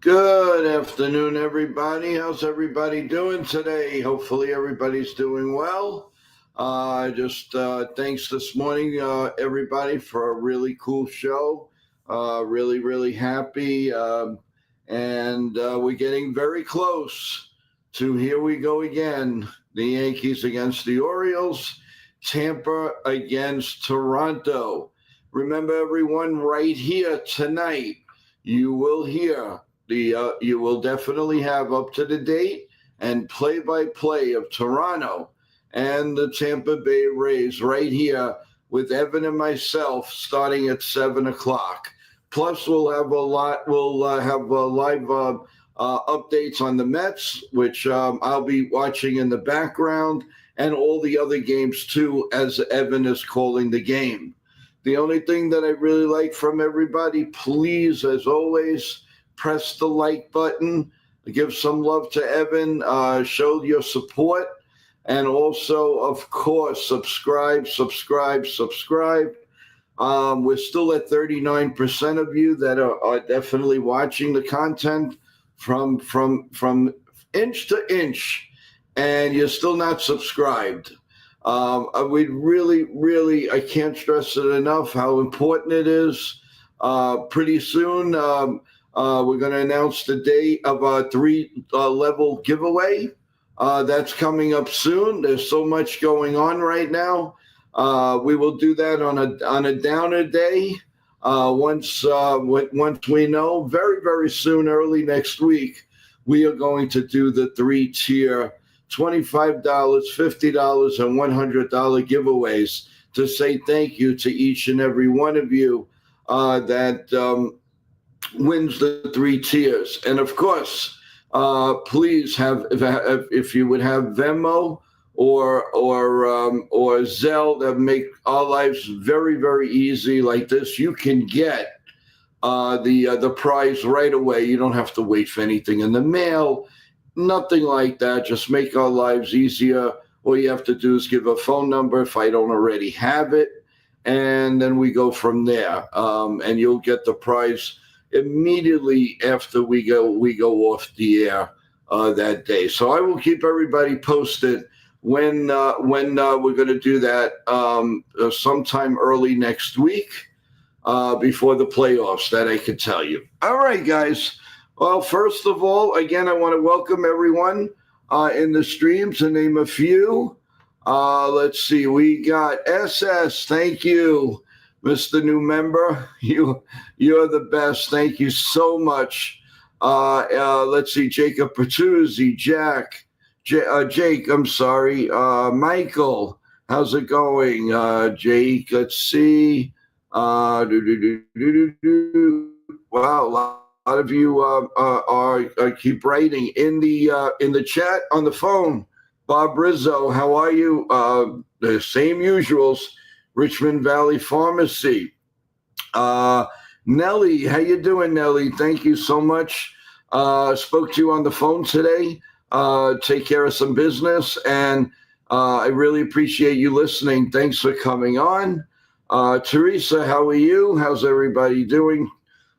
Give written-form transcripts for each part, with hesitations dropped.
Good afternoon, everybody. How's everybody doing today? Hopefully, everybody's doing well. Just thanks this morning, everybody, for a really cool show. Really, really happy. And we're getting very close to here we go again. The Yankees against the Orioles, Tampa against Toronto. Remember, everyone, right here tonight, you will hear you will definitely have up to the date and play-by-play of Toronto and the Tampa Bay Rays right here with Evan and myself starting at 7 o'clock. Plus, we'll have a lot. We'll have live updates on the Mets, which I'll be watching in the background, and all the other games too, as Evan is calling the game. The only thing that I really like from everybody, please, as always, press the like button, give some love to Evan, show your support, and also, of course, subscribe. We're still at 39% of you that are definitely watching the content from inch to inch, and you're still not subscribed. We really, I can't stress it enough how important it is. Pretty soon, we're going to announce the date of our three-level giveaway. That's coming up soon. There's so much going on right now. We will do that on a downer day. Once we know, very soon, early next week, we are going to do the three-tier $25, $50, and $100 giveaways to say thank you to each and every one of you that wins the three tiers. And of course, please have if you would have Venmo or Zelle that make our lives very easy like this, you can get the prize right away. You don't have to wait for anything in the mail. Nothing like that. Just make our lives easier. All you have to do is give a phone number if I don't already have it, and then we go from there. And you'll get the prize immediately after we go off the air that day. So I will keep everybody posted when we're going to do that sometime early next week before the playoffs. That I can tell you. All right, guys. Well, first of all, again, I want to welcome everyone in the stream, to name a few. Let's see. We got SS. Thank you, Mr. New Member. You're the best. Thank you so much. Let's see. Jacob Patuzzi, Jake, I'm sorry. Michael, how's it going? Jake, let's see. Wow, a lot of you keep writing in the chat on the phone. Bob Rizzo, how are you? The same usuals. Richmond Valley Pharmacy. Nellie, how you doing, Nellie? Thank you so much. Spoke to you on the phone today. Take care of some business, and I really appreciate you listening. Thanks for coming on. Teresa, how are you? How's everybody doing?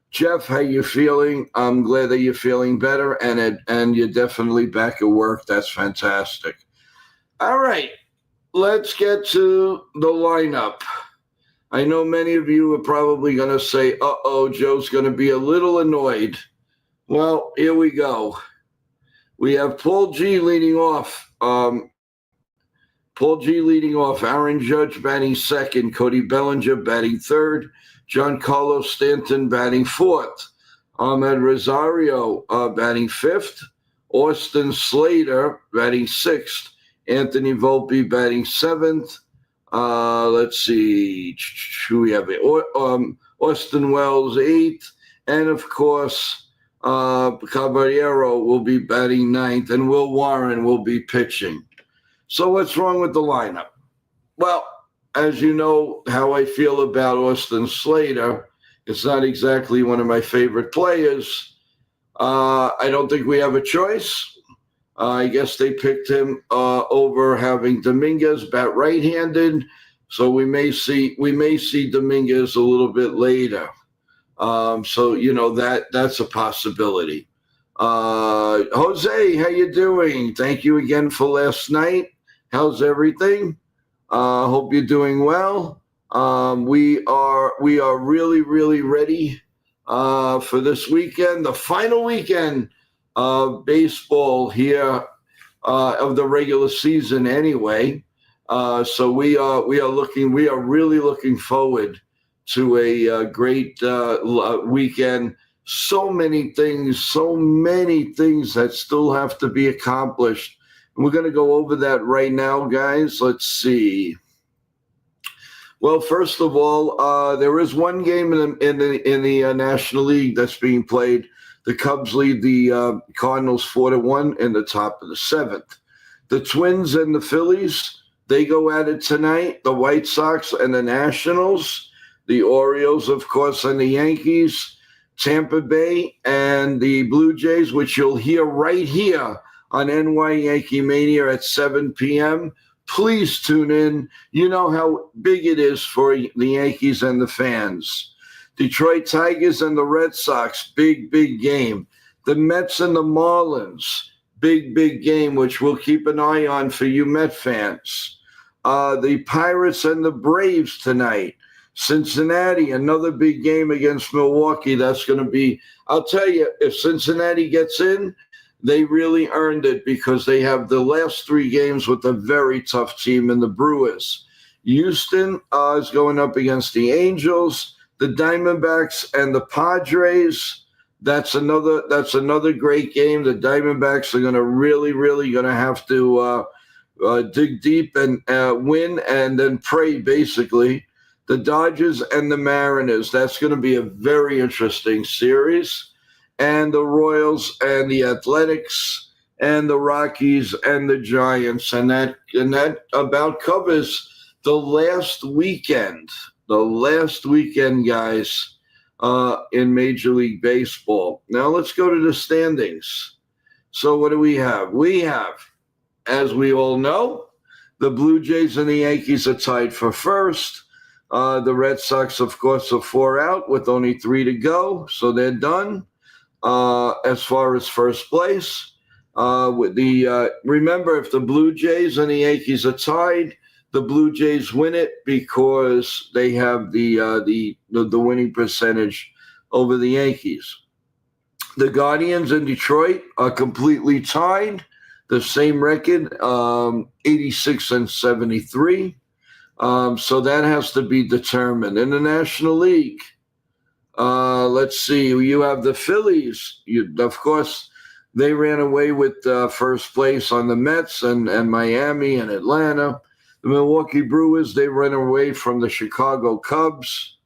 Jeff, how you feeling? I'm glad that you're feeling better, and you're definitely back at work. That's fantastic. All right, let's get to the lineup. I know many of you are probably going to say, uh-oh, Joe's going to be a little annoyed. Well, here we go. We have Paul G leading off. Aaron Judge batting second. Cody Bellinger batting third. Giancarlo Stanton batting fourth. Ahmed Rosario batting fifth. Austin Slater batting sixth. Anthony Volpe batting seventh. Let's see. Who we have? Austin Wells eighth. And, of course, Caballero will be batting ninth. And Will Warren will be pitching. So what's wrong with the lineup? Well, as you know how I feel about Austin Slater, it's not exactly one of my favorite players. I don't think we have a choice. I guess they picked him over having Dominguez bat right-handed, so we may see Dominguez a little bit later. So that's a possibility. Jose, how you doing? Thank you again for last night. How's everything? Hope you're doing well. We are really really ready for this weekend, the final weekend of baseball here of the regular season. Anyway, so we are really looking forward to a great weekend. So many things that still have to be accomplished. And we're going to go over that right now, guys. Let's see. Well, first of all, there is one game in the National League that's being played. The Cubs lead the Cardinals 4-1 in the top of the seventh. The Twins and the Phillies, they go at it tonight. The White Sox and the Nationals, the Orioles, of course, and the Yankees, Tampa Bay and the Blue Jays, which you'll hear right here on NY Yankee Mania at 7 p.m. Please tune in. You know how big it is for the Yankees and the fans. Detroit Tigers and the Red Sox, big game. The Mets and the Marlins, big game, which we'll keep an eye on for you Met fans. The Pirates and the Braves tonight. Cincinnati, another big game against Milwaukee. That's going to be, I'll tell you, if Cincinnati gets in, they really earned it because they have the last three games with a very tough team in the Brewers. Houston is going up against the Angels, the Diamondbacks, and the Padres. That's another great game. The Diamondbacks are going to really going to have to dig deep and win and then pray, basically. The Dodgers and the Mariners. That's going to be a very interesting series. And the Royals and the Athletics and the Rockies and the Giants. And that about covers the last weekend. The last weekend, guys, in Major League Baseball. Now let's go to the standings. So what do we have? We have, as we all know, the Blue Jays and the Yankees are tied for first. The Red Sox, of course, are 4 out with only 3 to go, so they're done. As far as first place, remember, if the Blue Jays and the Yankees are tied, the Blue Jays win it because they have the winning percentage over the Yankees. The Guardians in Detroit are completely tied, the same record, 86 and 73. So that has to be determined. In the National League, let's see, you have the Phillies. Of course, they ran away with first place on the Mets and Miami and Atlanta. The Milwaukee Brewers, they ran away from the Chicago Cubs.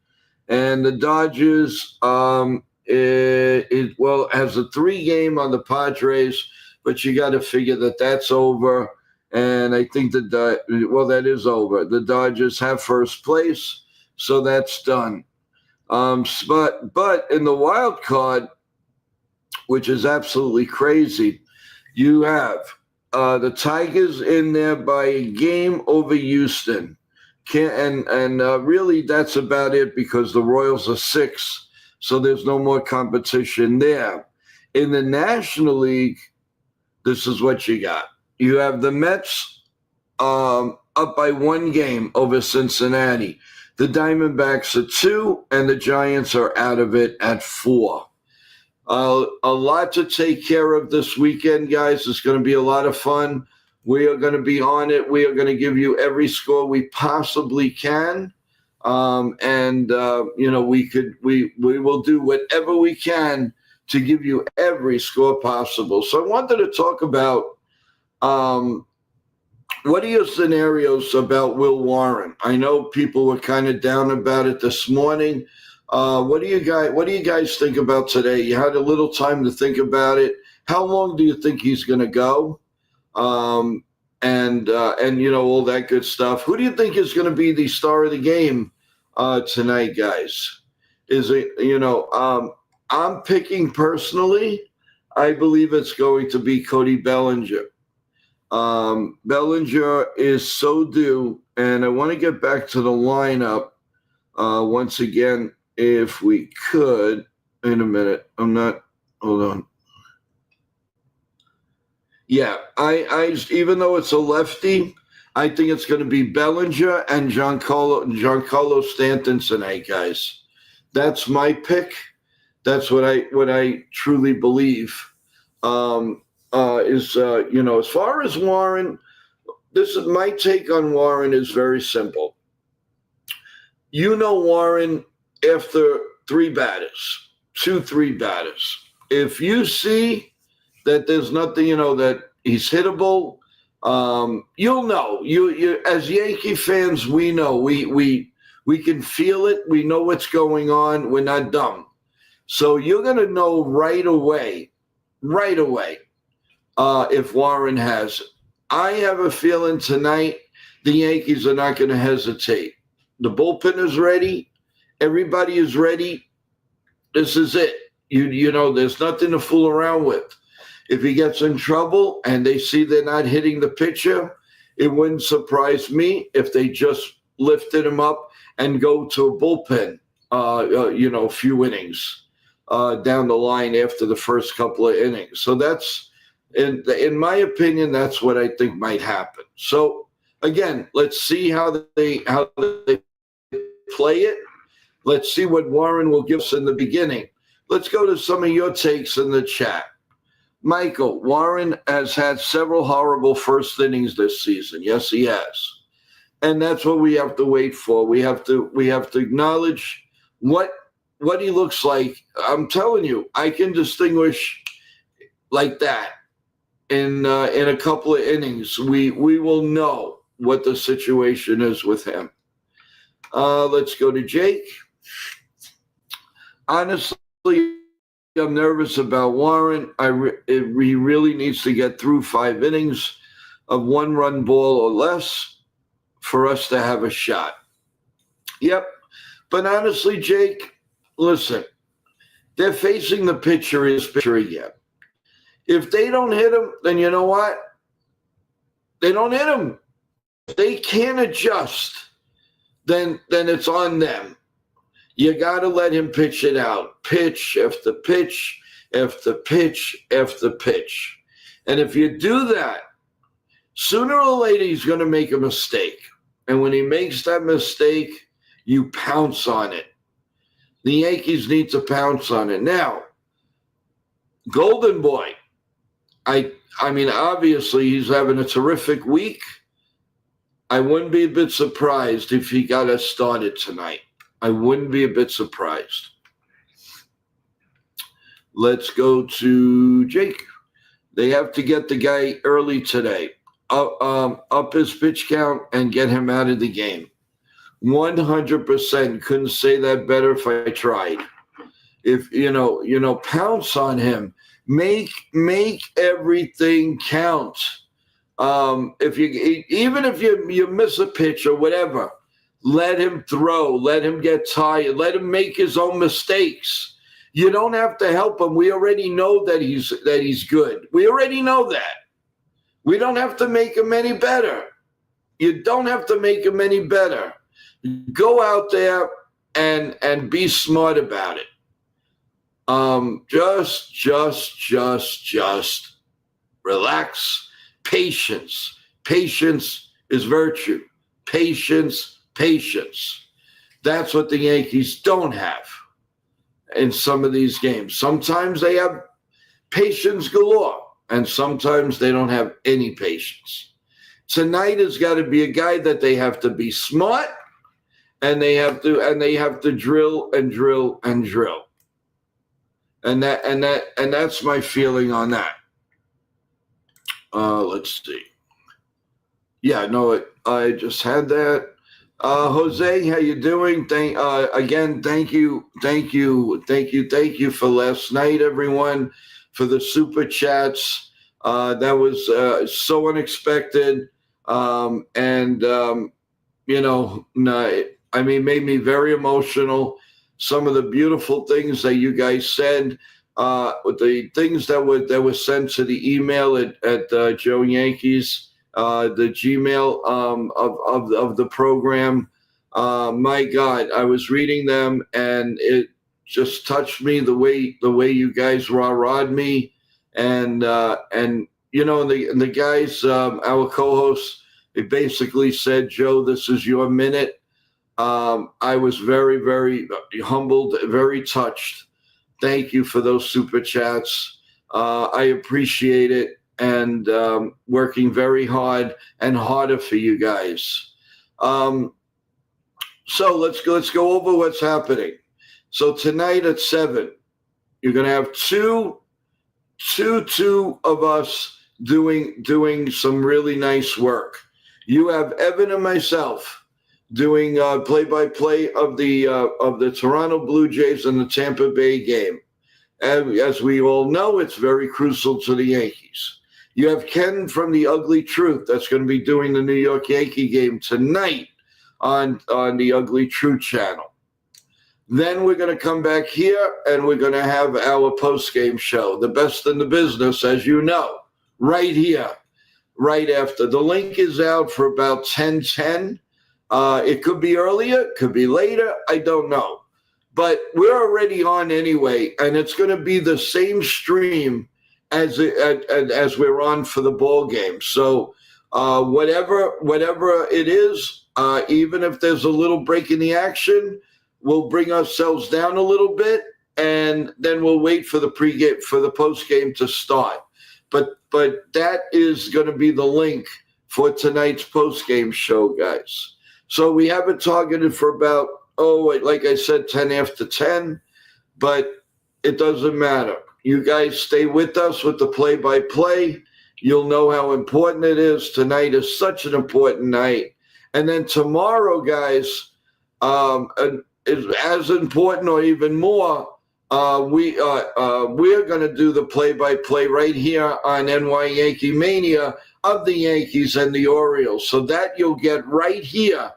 And the Dodgers, has a 3-game on the Padres, but you got to figure that that's over. And I think that is over. The Dodgers have first place, so that's done. But in the wild card, which is absolutely crazy, you have the Tigers in there by a game over Houston. Really that's about it because the Royals are 6, so there's no more competition there. In the National League, this is what you got. You have the Mets up by 1 game over Cincinnati. The Diamondbacks are 2, and the Giants are out of it at 4. A lot to take care of this weekend, guys. It's going to be a lot of fun. We are going to be on it. We are going to give you every score we possibly can. We will do whatever we can to give you every score possible. So I wanted to talk about what are your scenarios about Will Warren? I know people were kind of down about it this morning. What do you guys think about today? You had a little time to think about it. How long do you think he's going to go? All that good stuff. Who do you think is going to be the star of the game tonight, guys? Is it, I'm picking personally, I believe it's going to be Cody Bellinger. Bellinger is so due, and I want to get back to the lineup once again, if we could. In a minute. Hold on. Yeah, I even though it's a lefty, I think it's going to be Bellinger and Giancarlo Stanton tonight, guys. That's my pick. That's what I truly believe. Is as far as Warren, this is my take on Warren is very simple. Warren after three batters, 2, 3 batters. If you see that there's nothing, that he's hittable, you'll know. You as Yankee fans, we know. We can feel it. We know what's going on. We're not dumb. So you're gonna know right away, if Warren has it. I have a feeling tonight the Yankees are not going to hesitate. The bullpen is ready. Everybody is ready. This is it. There's nothing to fool around with. If he gets in trouble and they see they're not hitting the pitcher, it wouldn't surprise me if they just lifted him up and go to a bullpen, a few innings down the line after the first couple of innings. So that's, in my opinion, that's what I think might happen. So again, let's see how they play it. Let's see what Warren will give us in the beginning. Let's go to some of your takes in the chat. Michael, Warren has had several horrible first innings this season. Yes, he has. And that's what we have to wait for. We have to acknowledge what he looks like. I'm telling you, I can distinguish like that in a couple of innings. We will know what the situation is with him. Let's go to Jake. Honestly, I'm nervous about Warren. He really needs to get through 5 innings of 1-run ball or less for us to have a shot. Yep. But honestly, Jake, listen, they're facing the pitcher again. If they don't hit him, then you know what? They don't hit him. If they can't adjust, then it's on them. You got to let him pitch it out. Pitch after pitch after pitch after pitch. And if you do that, sooner or later he's going to make a mistake. And when he makes that mistake, you pounce on it. The Yankees need to pounce on it. Now, Golden Boy, I mean, obviously he's having a terrific week. I wouldn't be a bit surprised if he got us started tonight. I wouldn't be a bit surprised. Let's go to Jake. They have to get the guy early today. Up his pitch count and get him out of the game. 100%. Couldn't say that better if I tried. If pounce on him. Make everything count. If you miss a pitch or whatever, let him throw. Let him get tired. Let him make his own mistakes. You don't have to help him. We already know that he's good. We already know that. We don't have to make him any better. You don't have to make him any better. Go out there and be smart about it. Just relax. Patience. Patience is virtue. Patience. That's what the Yankees don't have in some of these games. Sometimes they have patience galore, and sometimes they don't have any patience. Tonight has got to be a guy that they have to be smart, and they have to drill and drill and drill. And that's my feeling on that. Let's see. Yeah, no, I just had that. Jose, how you doing? Thank you for last night, everyone, for the super chats. That was so unexpected, made me very emotional. Some of the beautiful things that you guys said, the things that were sent to the email at Joe Yankees. The Gmail of the program. My God, I was reading them and it just touched me the way you guys rah-rahed me, and the guys, our co-hosts, they basically said, Joe, this is your minute. I was very, very humbled, very touched. Thank you for those super chats. I appreciate it, and working very hard and harder for you guys. So let's go over what's happening. So tonight at 7, you're going to have two of us doing some really nice work. You have Evan and myself doing play-by-play of the Toronto Blue Jays and the Tampa Bay game. And as we all know, it's very crucial to the Yankees. You have Ken from The Ugly Truth that's going to be doing the New York Yankee game tonight on the Ugly Truth channel. Then we're going to come back here and we're going to have our post-game show, the best in the business, as you know, right here, right after. The link is out for about 10:10. It could be earlier, could be later, I don't know. But we're already on anyway, and it's going to be the same stream as we're on for the ball game. So whatever it is, even if there's a little break in the action, we'll bring ourselves down a little bit, and then we'll wait for the pregame, for the postgame to start. But that is going to be the link for tonight's postgame show, guys. So we have it targeted for about, like I said, 10 after 10, but it doesn't matter. You guys stay with us with the play-by-play. You'll know how important it is. Tonight is such an important night. And then tomorrow, guys, is as important or even more. We're going to do the play-by-play right here on NY Yankee Mania of the Yankees and the Orioles. So that you'll get right here,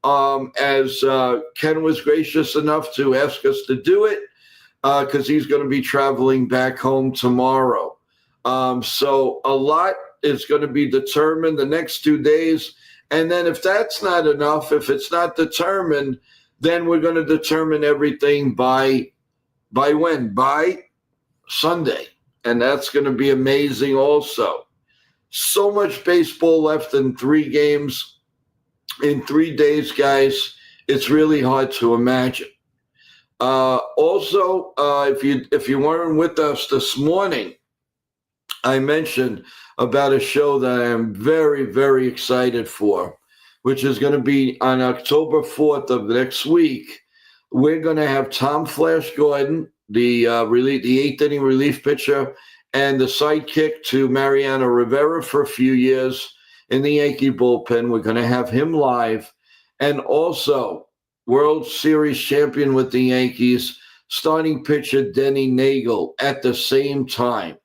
as Ken was gracious enough to ask us to do it, because he's going to be traveling back home tomorrow. So a lot is going to be determined the next 2 days. And then if that's not enough, if it's not determined, then we're going to determine everything by when? By Sunday. And that's going to be amazing also. So much baseball left in 3 games in 3 days, guys. It's really hard to imagine. Also, if you weren't with us this morning, I mentioned about a show that I am very, very excited for, which is going to be on October 4th of next week. We're going to have Tom Flash Gordon, the 8th inning relief pitcher, and the sidekick to Mariano Rivera for a few years in the Yankee bullpen. We're going to have him live. And also, World Series champion with the Yankees, starting pitcher Denny Nagel at the same time.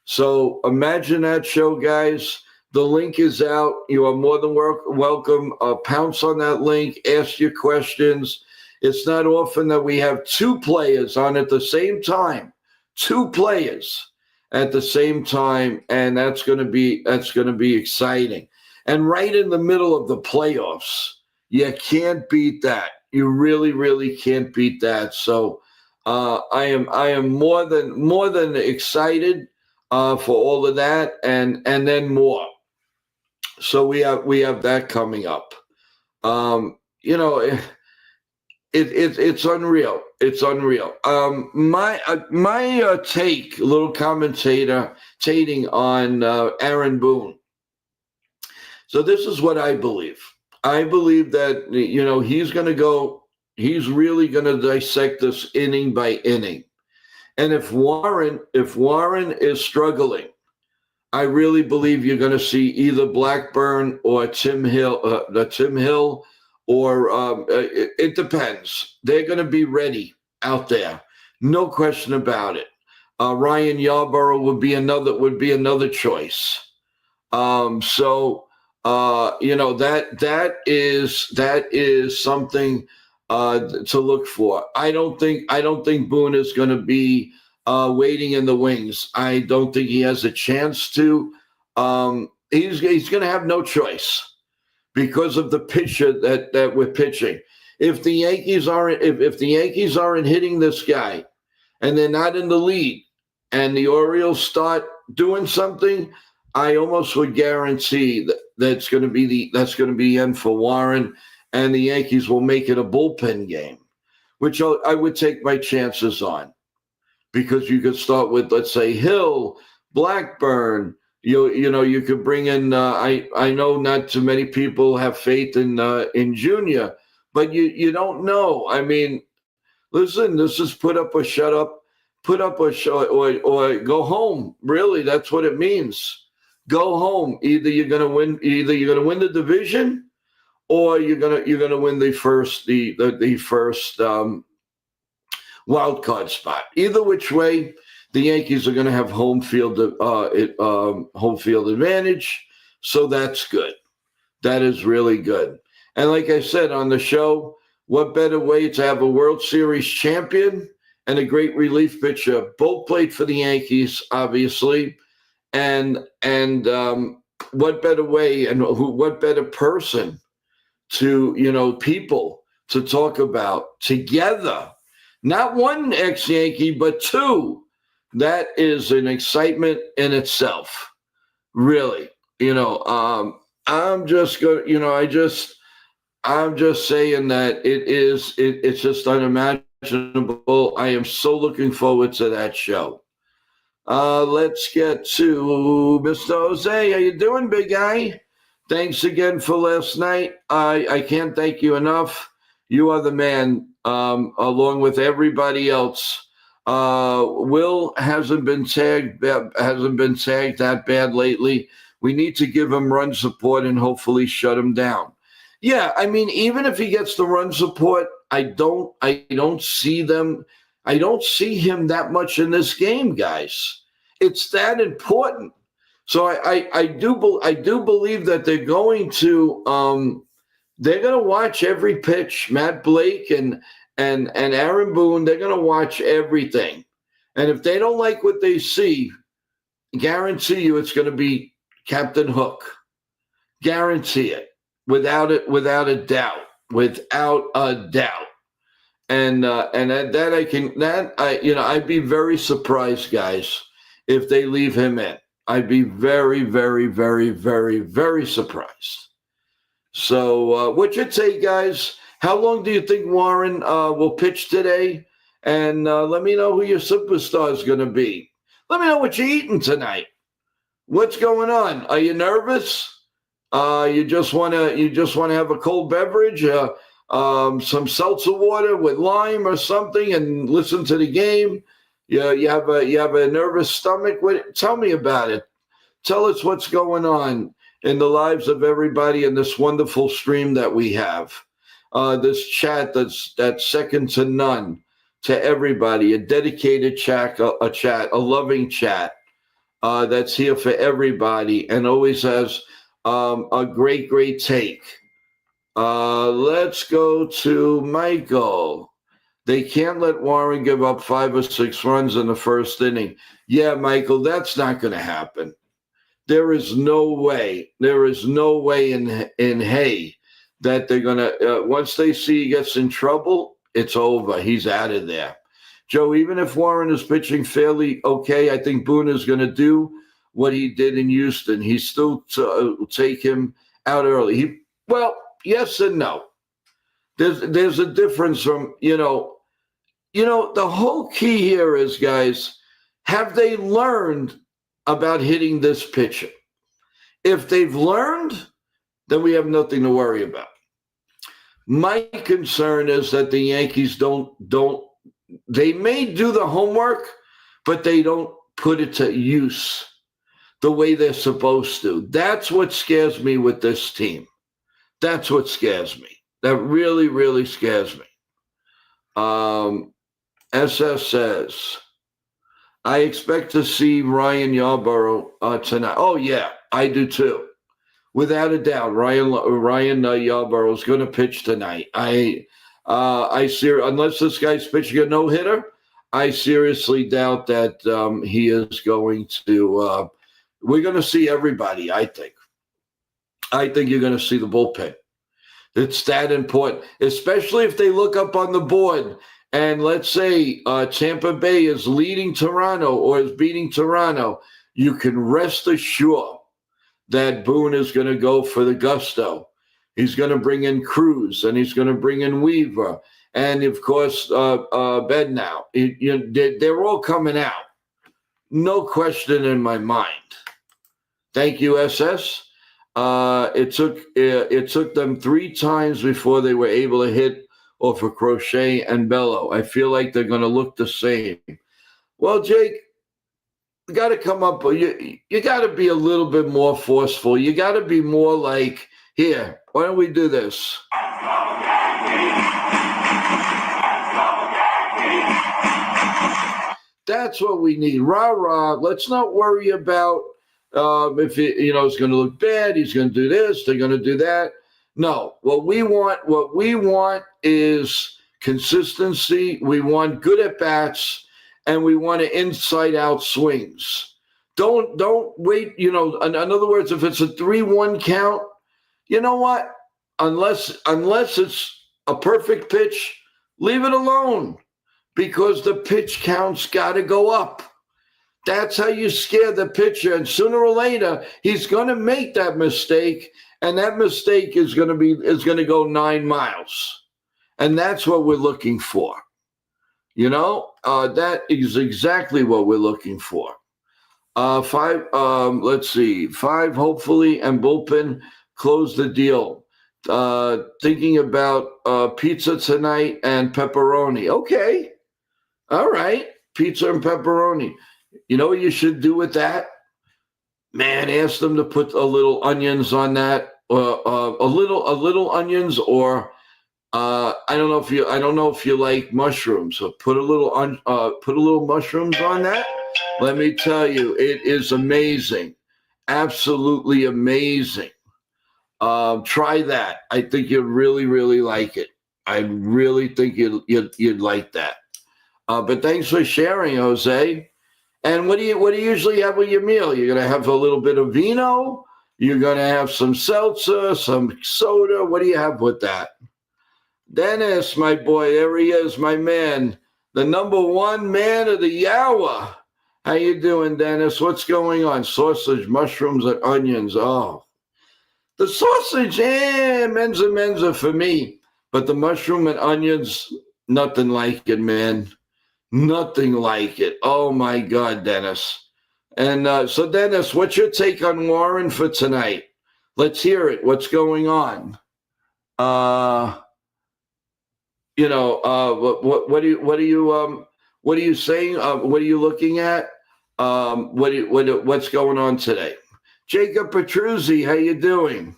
So imagine that show, guys. The link is out. You are more than welcome. Pounce on that link. Ask your questions. It's not often that we have 2 players on at the same time. 2 players at the same time, and that's going to be exciting. And right in the middle of the playoffs, you can't beat that. You really, really can't beat that. So I am more than excited for all of that, and then more. So we have that coming up. It's unreal. It's unreal. My take, a little commentating on Aaron Boone. So this is what I believe. I believe that he's really going to dissect this inning by inning. And if Warren is struggling, I really believe you're going to see either Blackburn or Tim Hill, or it depends. They're going to be ready out there, no question about it. Ryan Yarborough would be another choice. That is something to look for. I don't think Boone is going to be waiting in the wings. I don't think he has a chance to. He's going to have no choice because of the pitcher that we're pitching. If the Yankees aren't hitting this guy, and they're not in the lead, and the Orioles start doing something, I almost would guarantee that's going to be the end for Warren, and the Yankees will make it a bullpen game, which I would take my chances on, because you could start with, let's say, Hill, Blackburn. You could bring in. I know not too many people have faith in Junior, but you don't know. I mean, listen, this is put up or shut up, put up or or go home. Really, that's what it means. Go home. Either you're going to win. Either you're going to win the division, or you're gonna win the first wild card spot. Either which way, the Yankees are going to have home field advantage. So that's good. That is really good. And like I said on the show, what better way to have a World Series champion and a great relief pitcher? Both played for the Yankees, obviously, and what better way and what better person to people to talk about together? Not one ex-Yankee, but two. That is an excitement in itself, really. I'm just going. I'm just saying that it's just unimaginable. I am so looking forward to that show. Let's get to Mr. Jose. How you doing, big guy? Thanks again for last night. I can't thank you enough. You are the man, along with everybody else. Will hasn't been tagged that bad lately. We need to give him run support and hopefully shut him down. Yeah, I mean, even if he gets the run support, I don't see them. I don't see him that much in this game, guys. It's that important. So I do believe that they're going to watch every pitch. Matt Blake and Aaron Boone, they're going to watch everything. And if they don't like what they see, guarantee you it's going to be Captain Hook. Guarantee it. Without a doubt. And I'd be very surprised, guys, if they leave him in. I'd be very, very, very, very, very surprised. So what's your take, guys? How long do you think Warren will pitch today? And let me know who your superstar is going to be. Let me know what you're eating tonight. What's going on? Are you nervous? You just want to have a cold beverage, some seltzer water with lime or something, and listen to the game. You have a nervous stomach. Tell me about it. Tell us what's going on in the lives of everybody in this wonderful stream that we have. This chat that's second to none to everybody. A dedicated chat, a loving chat that's here for everybody and always has a great, great take. Let's go to Michael. They can't let Warren give up 5 or 6 runs in the first inning. Yeah, Michael, that's not going to happen. There is no way. There is no way in Hay that they're going to, once they see he gets in trouble, it's over. He's out of there. Joe, even if Warren is pitching fairly okay, I think Boone is going to do what he did in Houston. He still take him out early. Well, yes and no. There's a difference from, the whole key here is, guys, have they learned about hitting this pitcher? If they've learned, then we have nothing to worry about. My concern is that the Yankees they may do the homework, but they don't put it to use the way they're supposed to. That's what scares me with this team. That's what scares me. That really, really scares me. SS says, I expect to see Ryan Yarborough tonight. Oh, yeah, I do too. Without a doubt, Ryan Yarborough is going to pitch tonight. I see, unless this guy's pitching a no-hitter, I seriously doubt that he is going to we're going to see everybody, I think. I think you're going to see the bullpen. It's that important, especially if they look up on the board and let's say Tampa Bay is leading Toronto or is beating Toronto. You can rest assured that Boone is going to go for the gusto. He's going to bring in Cruz, and he's going to bring in Weaver, and of course Bednow. They're all coming out, no question in my mind. Thank you, SS. It took them 3 times before they were able to hit off of Crochet and Bello. I feel like they're going to look the same. Well, Jake, you got to come up. You got to be a little bit more forceful. You got to be more like, here, why don't we do this? That's what we need. Rah. Let's not worry about if it's going to look bad. He's going to do this. They're going to do that. No, what we want is consistency. We want good at bats, and we want to inside out swings. Don't wait. In other words, if it's a 3-1 count, you know what? Unless it's a perfect pitch, leave it alone, because the pitch count's got to go up. That's how you scare the pitcher, and sooner or later he's going to make that mistake, and that mistake is going to go 9 miles, and that's what we're looking for. That is exactly what we're looking for. 5, let's see, 5 hopefully, and bullpen close the deal. Thinking about pizza tonight and pepperoni. Okay, all right, pizza and pepperoni. You know what you should do with that? Man, ask them to put a little onions on that, a little onions, or I don't know if you like mushrooms. So put a little mushrooms on that. Let me tell you, it is amazing, absolutely amazing. Try that. I think you'd really, really like it. I really think you'd like that. But thanks for sharing, Jose. And what do you usually have with your meal? You're gonna have a little bit of vino. You're gonna have some seltzer, some soda. What do you have with that? Dennis, my boy, there he is, my man, the number 1 man of the hour. How you doing, Dennis? What's going on? Sausage, mushrooms, and onions. Oh, the sausage, menza for me. But the mushroom and onions, nothing like it, man. Nothing like it. Oh, my God, Dennis. And so, Dennis, what's your take on Warren for tonight? Let's hear it. What's going on? What are you saying? What are you looking at? What's going on today? Jacob Petruzzi, how you doing?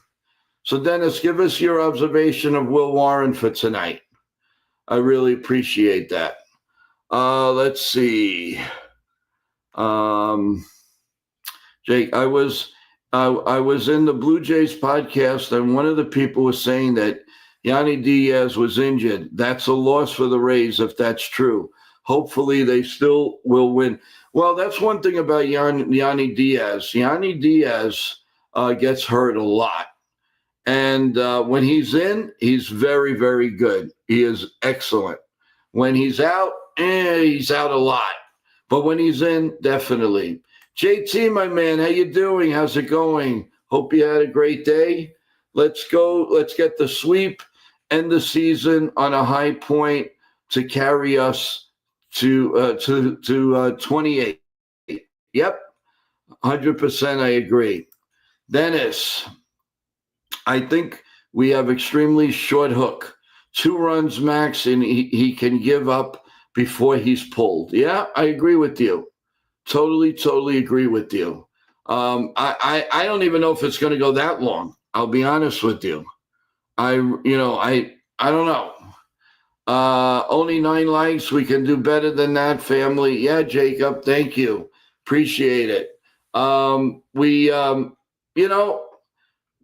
So, Dennis, give us your observation of Will Warren for tonight. I really appreciate that. Let's see. Jake, I was in the Blue Jays podcast, and one of the people was saying that Yanni Diaz was injured. That's a loss for the Rays if that's true. Hopefully they still will win. Well, that's one thing about Yanni Diaz. Yanni Diaz gets hurt a lot. And when he's in, he's very, very good. He is excellent. When he's out a lot. But when he's in, definitely. JT, my man, how you doing? How's it going? Hope you had a great day. Let's go. Let's get the sweep, end the season on a high point to carry us to 28. Yep, 100% I agree. Dennis, I think we have extremely short hook. 2 runs max, and he can give up before he's pulled. Yeah, I agree with you. Totally agree with you. I don't even know if it's going to go that long. I'll be honest with you. I don't know. Only 9 likes. We can do better than that, family. Yeah, Jacob, thank you. Appreciate it.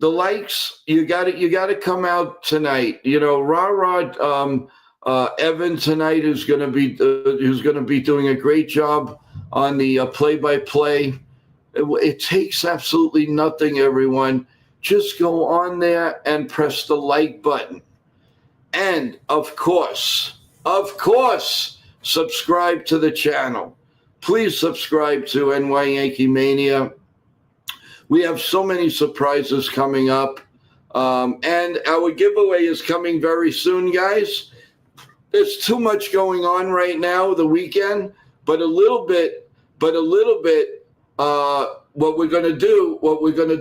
The likes, you got to come out tonight. Evan tonight is going to be doing a great job on the play-by-play. It takes absolutely nothing, everyone. Just go on there and press the like button. And of course, subscribe to the channel. Please subscribe to NY Yankee Mania. We have so many surprises coming up. And our giveaway is coming very soon, guys. There's too much going on right now, the weekend, but a little bit, what we're going to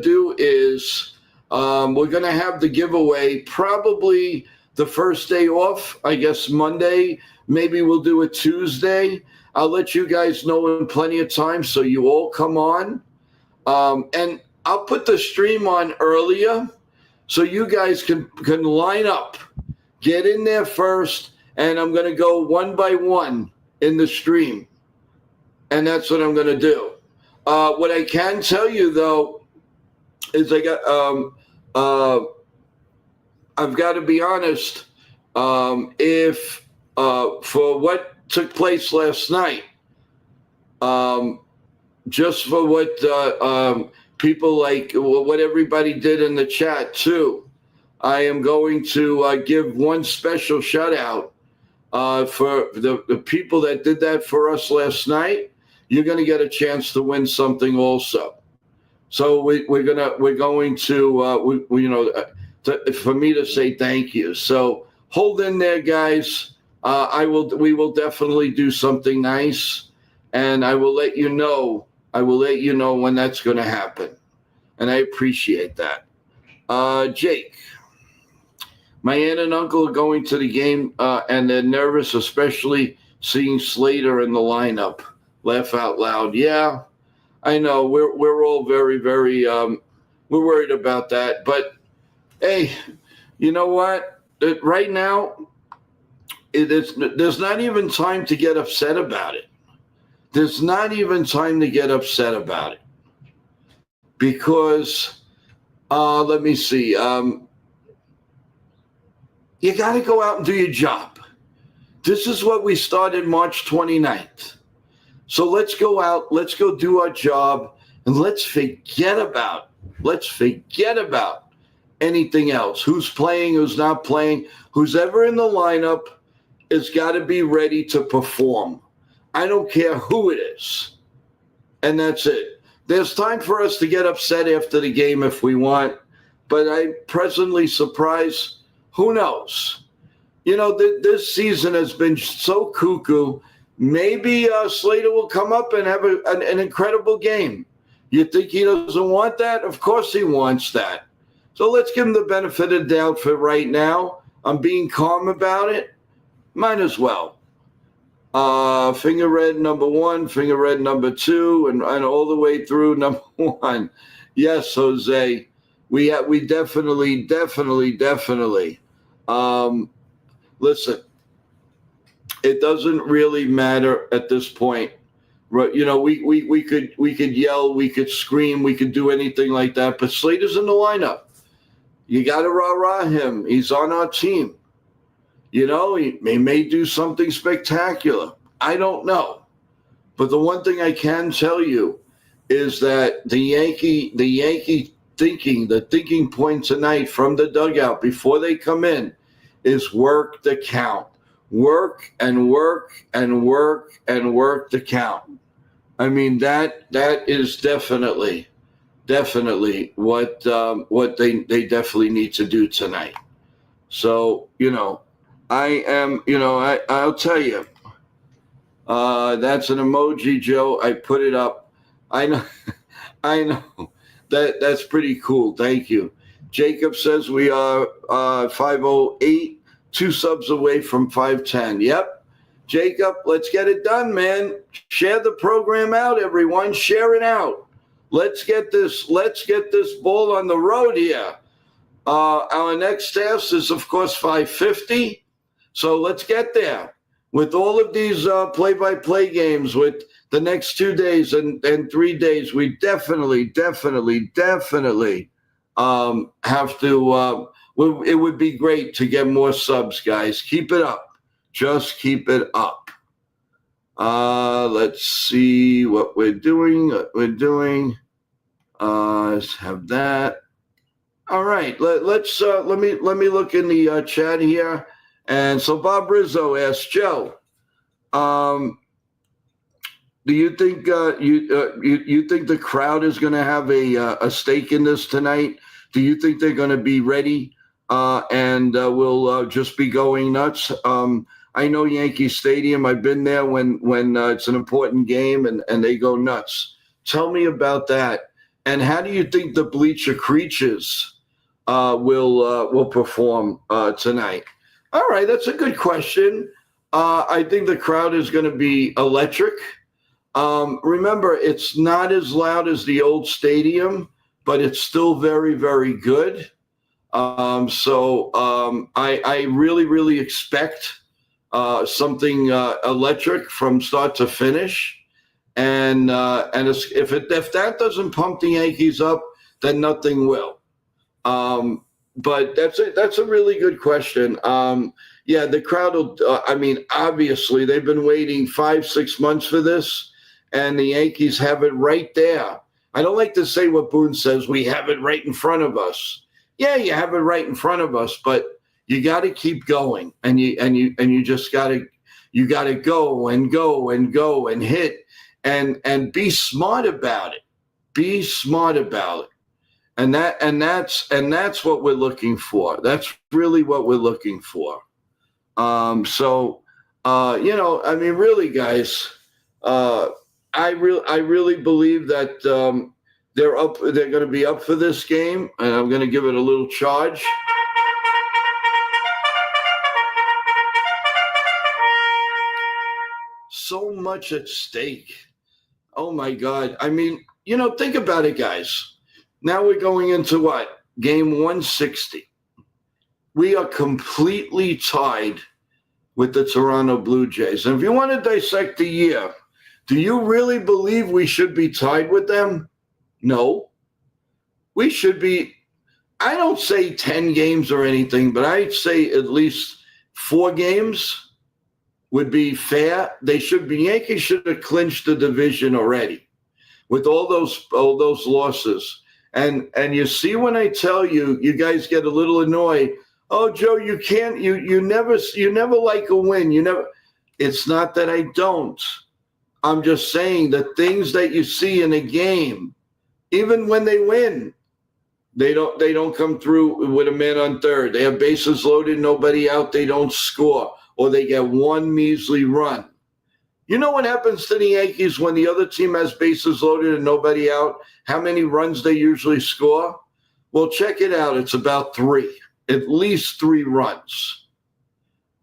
do is we're going to have the giveaway probably the first day off, I guess Monday. Maybe we'll do it Tuesday. I'll let you guys know in plenty of time so you all come on. And I'll put the stream on earlier so you guys can line up. Get in there first, and I'm going to go one by one in the stream. And that's what I'm going to do. What I can tell you, though, is I've got to be honest. If for what took place last night, just for what people like, what everybody did in the chat too, I am going to give one special shout out for the people that did that for us last night. You're going to get a chance to win something also. So we're going to for me to say thank you. So hold in there, guys. We will definitely do something nice, and I will let you know. When that's going to happen, and I appreciate that. Jake, my aunt and uncle are going to the game, and they're nervous, especially seeing Slater in the lineup. Laugh out loud. Yeah, I know. We're all very, very we're worried about that. But hey, you know what? Right now, there's not even time to get upset about it. There's not even time to get upset about it. Because, let me see. You got to go out and do your job. This is what we started March 29th. So let's go out, let's go do our job, and let's forget about anything else. Who's playing, who's not playing, who's ever in the lineup has got to be ready to perform. I don't care who it is. And that's it. There's time for us to get upset after the game if we want, but I'm presently surprised. Who knows? You know, this season has been so cuckoo. Maybe Slater will come up and have an incredible game. You think he doesn't want that? Of course he wants that. So let's give him the benefit of the doubt for right now. I'm being calm about it. Might as well. Finger red number 1, finger red number 2, and all the way through number 1. Yes, Jose. We definitely. Listen, it doesn't really matter at this point. You know, we could yell, we could scream, we could do anything like that. But Slater's in the lineup. You got to rah-rah him. He's on our team. You know, he may do something spectacular. I don't know. But the one thing I can tell you is that the Yankee thinking point tonight from the dugout before they come in is work the count. Work and work and work and work the count. I mean, that is definitely what they definitely need to do tonight. So, you know, I'll tell you, that's an emoji, Joe. I put it up. I know that's pretty cool. Thank you. Jacob says we are 508, 2 subs away from 510. Yep. Jacob, let's get it done, man. Share the program out, everyone. Share it out. Let's get this ball on the road here. Our next task is, of course, 550. So let's get there. With all of these play-by-play games, with the next 2 days and 3 days, we definitely have to it would be great to get more subs, guys. Keep it up. Just keep it up. Let's see what we're doing. Let's have that. All right. Let's let me look in the chat here. And so Bob Rizzo asked Joe, Do you think you think the crowd is going to have a stake in this tonight? Do you think they're going to be ready and will just be going nuts? I know Yankee Stadium. I've been there when it's an important game and they go nuts. Tell me about that. And how do you think the bleacher creatures will perform tonight? All right, that's a good question. I think the crowd is going to be electric. Remember, it's not as loud as the old stadium, but it's still very, very good. I really, really expect something electric from start to finish. If that doesn't pump the Yankees up, then nothing will. But that's a really good question. Yeah, the crowd will. I mean, obviously, they've been waiting 5-6 months for this, and the Yankees have it right there. I don't like to say what Boone says. We have it right in front of us. Yeah, you have it right in front of us, but you got to keep going, and you just got to go and go and go and hit and be smart about it. Be smart about it. And that's what we're looking for. That's really what we're looking for. I mean, really, guys, I really believe that they're up. They're going to be up for this game, and I'm going to give it a little charge. So much at stake. Oh my God! I mean, think about it, guys. Now we're going into what? Game 160. We are completely tied with the Toronto Blue Jays. And if you want to dissect the year, do you really believe we should be tied with them? No. We should be, I don't say 10 games or anything, but I'd say at least 4 games would be fair. Yankees should have clinched the division already with all those losses. And you see, when I tell you, you guys get a little annoyed. Oh, Joe, you can't. You never like a win. It's not that I don't. I'm just saying the things that you see in a game, even when they win, they don't come through with a man on third. They have bases loaded, nobody out. They don't score, or they get one measly run. You know what happens to the Yankees when the other team has bases loaded and nobody out? How many runs they usually score? Well, check it out. It's about 3, at least 3 runs.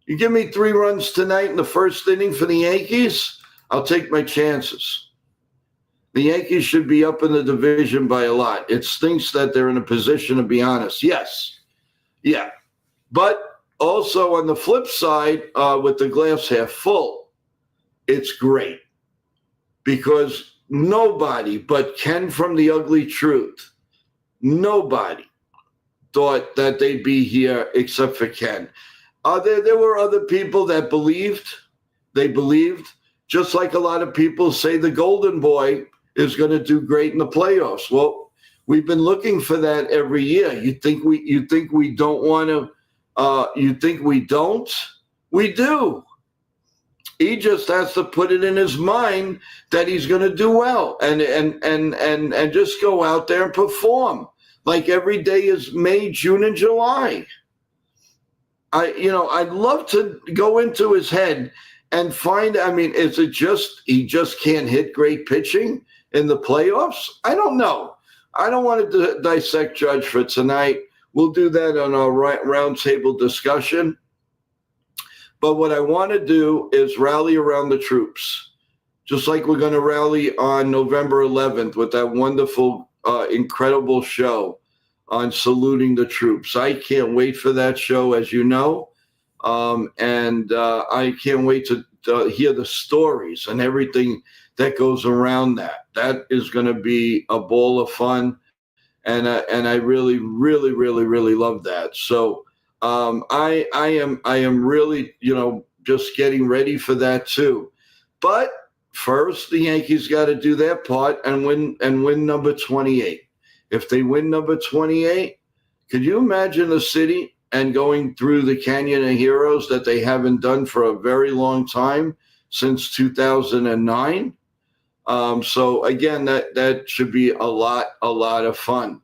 You give me 3 runs tonight in the first inning for the Yankees, I'll take my chances. The Yankees should be up in the division by a lot. It stinks that they're in a position to be honest. Yes. Yeah. But also on the flip side, with the glass half full, it's great because nobody but Ken from The Ugly Truth, nobody thought that they'd be here except for Ken. There were other people that believed. They believed, just like a lot of people say the Golden Boy is going to do great in the playoffs. Well, we've been looking for that every year. You think we don't want to? You think we don't? We do. He just has to put it in his mind that he's going to do well and just go out there and perform like every day is May, June, and July. I'd love to go into his head and find. I mean, is it just he just can't hit great pitching in the playoffs? I don't know. I don't want to dissect Judge for tonight. We'll do that on our roundtable discussion. But what I want to do is rally around the troops, just like we're going to rally on November 11th with that wonderful, incredible show on saluting the troops. I can't wait for that show, as you know, and I can't wait to hear the stories and everything that goes around that. That is going to be a ball of fun, and I really, really, really, really love that. So. I am really, just getting ready for that too. But first, the Yankees got to do their part and win number 28. If they win number 28, could you imagine the city and going through the Canyon of Heroes that they haven't done for a very long time, since 2009? So again, that should be a lot of fun.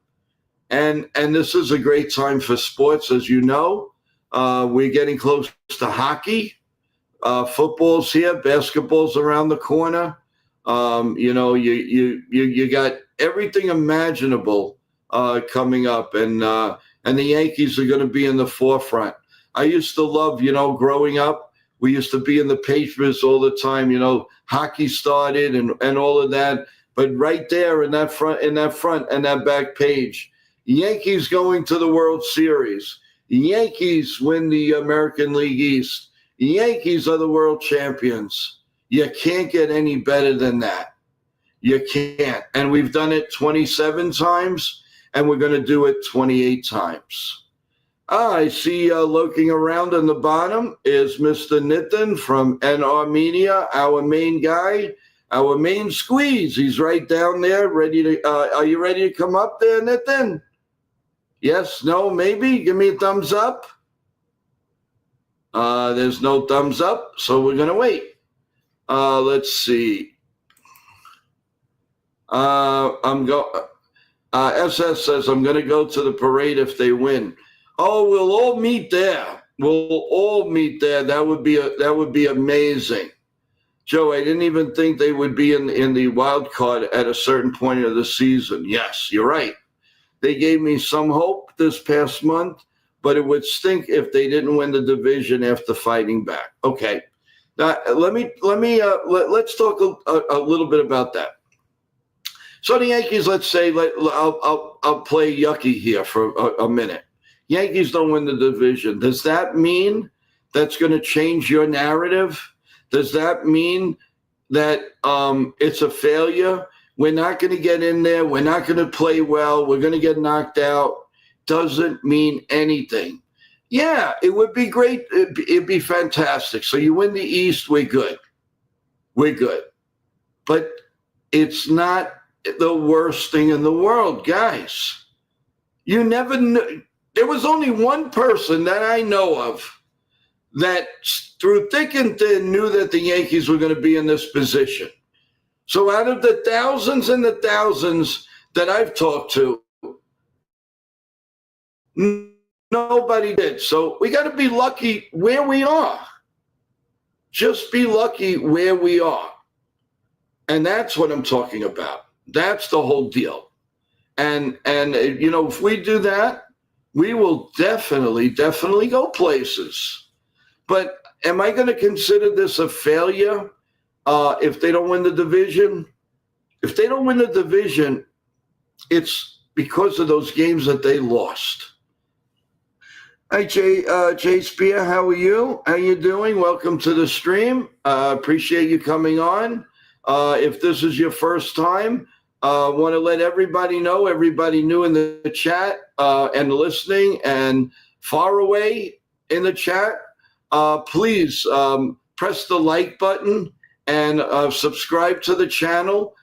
And this is a great time for sports, as you know. We're getting close to hockey. Football's here, basketball's around the corner. You got everything imaginable coming up, and the Yankees are going to be in the forefront. I used to love, growing up, we used to be in the papers all the time. Hockey started and all of that. But right there in that front and that back page, Yankees going to the World Series. Yankees win the American League East. Yankees are the world champions. You can't get any better than that. You can't. And we've done it 27 times, and we're going to do it 28 times. I see lurking around on the bottom is Mr. Nitin from Mania, our main guy, our main squeeze. He's right down there, ready to. Are you ready to come up there, Nitin? Yes, no, maybe? Give me a thumbs up. There's no thumbs up, so we're going to wait. Let's see. SS says, I'm going to go to the parade if they win. Oh, we'll all meet there. That would be amazing. Joe, I didn't even think they would be in the wild card at a certain point of the season. Yes, you're right. They gave me some hope this past month, but it would stink if they didn't win the division after fighting back. Okay, now let's talk a little bit about that. So the Yankees, let's say, I'll play yucky here for a minute. Yankees don't win the division. Does that mean that's going to change your narrative? Does that mean that it's a failure? We're not going to get in there. We're not going to play well. We're going to get knocked out. Doesn't mean anything. Yeah, it would be great. It'd be fantastic. So you win the East, we're good. But it's not the worst thing in the world, guys. You never knew. There was only one person that I know of that through thick and thin knew that the Yankees were going to be in this position. So out of the thousands and the thousands that I've talked to, nobody did. So we got to be lucky where we are. Just be lucky where we are. And that's what I'm talking about. That's the whole deal. And if we do that, we will definitely go places. But am I going to consider this a failure if they don't win the division? If they don't win the division, it's because of those games that they lost. Hi, Jay Spear. How are you? How you doing? Welcome to the stream. Appreciate you coming on. If this is your first time, want to let everybody know, everybody new in the chat and listening and far away in the chat, please press the like button and subscribe to the channel.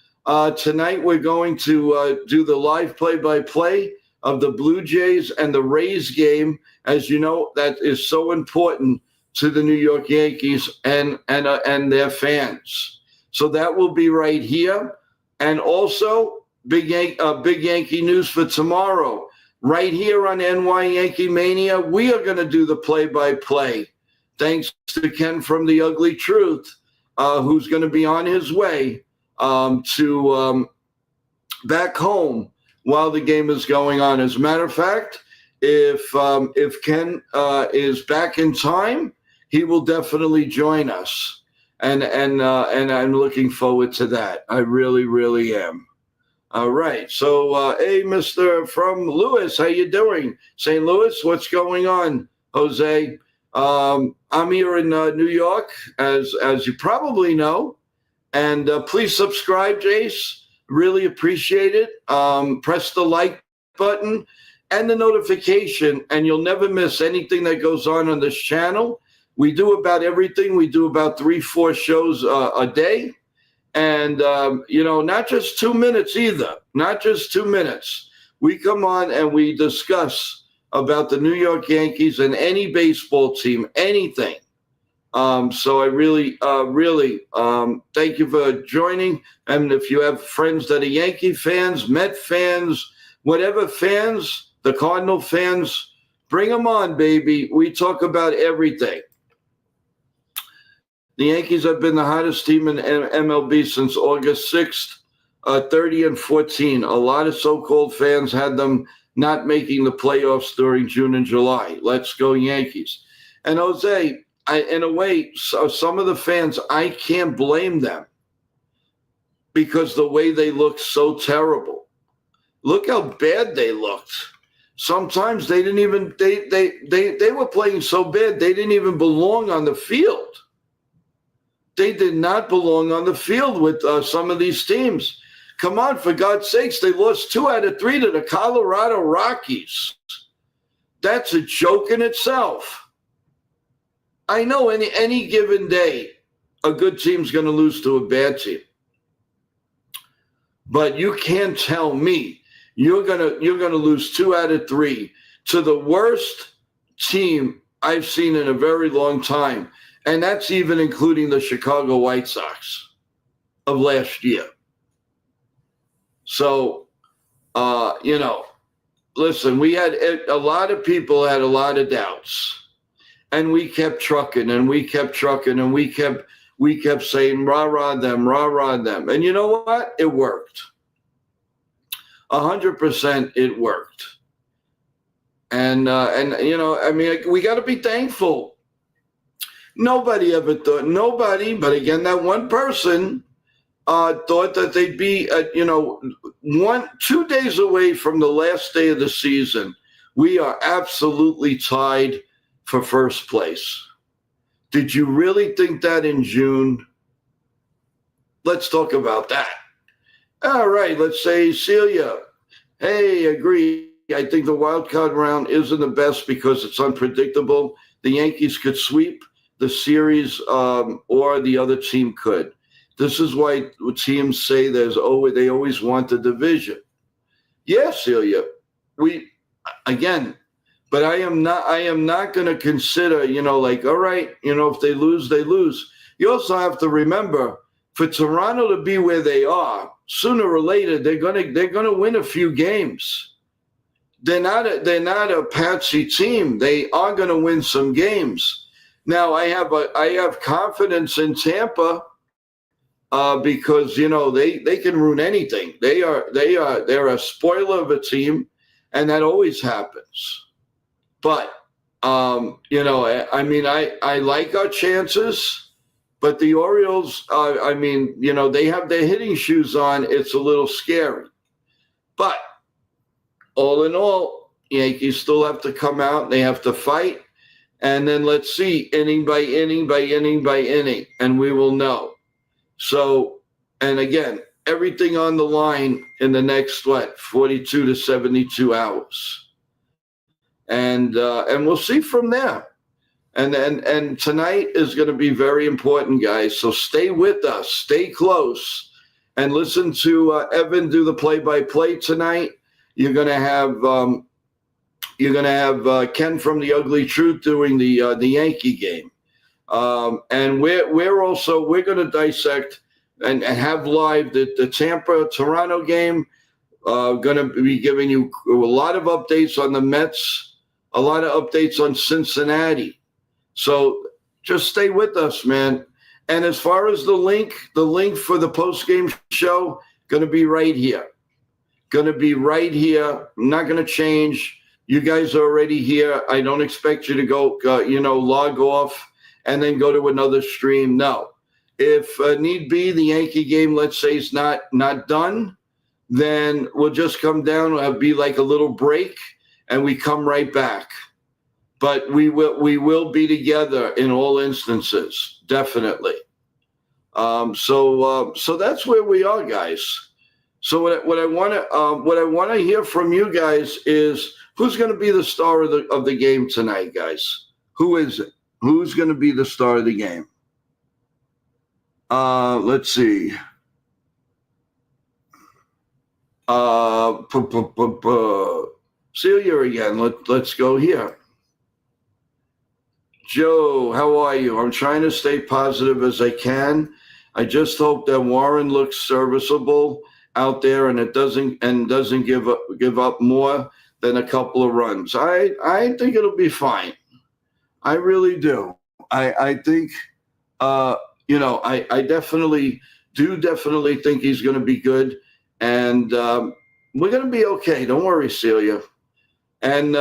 Tonight we're going to do the live play-by-play of the Blue Jays and the Rays game. As you know, that is so important to the New York Yankees and their fans. So that will be right here. And also, big Yankee news for tomorrow. Right here on NY Yankee Mania, we are going to do the play-by-play. Thanks to Ken from The Ugly Truth, who's going to be on his way to back home while the game is going on. As a matter of fact, if Ken is back in time, he will definitely join us. And I'm looking forward to that. I really, really am. All right. So, hey, Mr. from Lewis, how you doing? St. Louis, what's going on, Jose? I'm here in New York, as you probably know. And please subscribe, Jace. Really appreciate it. Press the like button and the notification, and you'll never miss anything that goes on this channel. We do about everything. We do about 3-4 shows a day. And, not just 2 minutes either. Not just 2 minutes. We come on and we discuss about the New York Yankees and any baseball team, anything. So I really, thank you for joining. And if you have friends that are Yankee fans, Met fans, whatever fans, the Cardinal fans, bring them on, baby. We talk about everything. The Yankees have been the hottest team in MLB since August 6th, 30-14. A lot of so-called fans had them not making the playoffs during June and July. Let's go Yankees. And Jose, in a way, some of the fans, I can't blame them because the way they look so terrible. Look how bad they looked. Sometimes they didn't even they were playing so bad they didn't even belong on the field. They did not belong on the field with some of these teams. Come on, for God's sakes, they lost 2 out of 3 to the Colorado Rockies. That's a joke in itself. I know any given day, a good team's going to lose to a bad team. But you can't tell me you're gonna lose 2 out of 3 to the worst team I've seen in a very long time, and that's even including the Chicago White Sox of last year. So, listen, we had a lot of people had a lot of doubts. And we kept trucking and we kept trucking and we kept saying, rah, them. And you know what? It worked. 100% it worked. And we got to be thankful. Nobody ever thought, but again, that one person thought that they'd be, 2 days away from the last day of the season. We are absolutely tied for first place. Did you really think that in June? Let's talk about that. All right, let's say Celia. Hey, agree. I think the wild card round isn't the best because it's unpredictable. The Yankees could sweep the series or the other team could. This is why teams say they always want the division. Yeah, Celia. But I am not going to consider, all right, if they lose, they lose. You also have to remember, for Toronto to be where they are, sooner or later they're going to win a few games. They're not a patsy team. They are going to win some games. Now I have confidence in Tampa because they can ruin anything. They're a spoiler of a team, and that always happens. But, I like our chances, but the Orioles, they have their hitting shoes on. It's a little scary. But all in all, Yankees still have to come out. They have to fight. And then let's see, inning by inning, and we will know. So, and again, everything on the line in the next, 42 to 72 hours. And we'll see from there. And tonight is going to be very important, guys. So stay with us, stay close, and listen to Evan do the play-by-play tonight. You're going to have Ken from The Ugly Truth doing the Yankee game, and we're going to dissect and have live the Tampa-Toronto game. Going to be giving you a lot of updates on the Mets. A lot of updates on Cincinnati. So just stay with us, man. And as far as the link for the post-game show, going to be right here. I'm not going to change. You guys are already here. I don't expect you to go, log off and then go to another stream. No. If need be, the Yankee game, let's say, is not done, then we'll just come down. It'll be like a little break. And we come right back. But we will be together in all instances, definitely. So that's where we are, guys. So what I want to hear from you guys is who's going to be the star of the game tonight, guys? Who is it? Who's going to be the star of the game? Let's see. Celia again. Let's go here. Joe, how are you? I'm trying to stay positive as I can. I just hope that Warren looks serviceable out there and it doesn't give up more than a couple of runs. I think it'll be fine. I really do. I think I definitely think he's going to be good, and we're going to be okay. Don't worry, Celia. And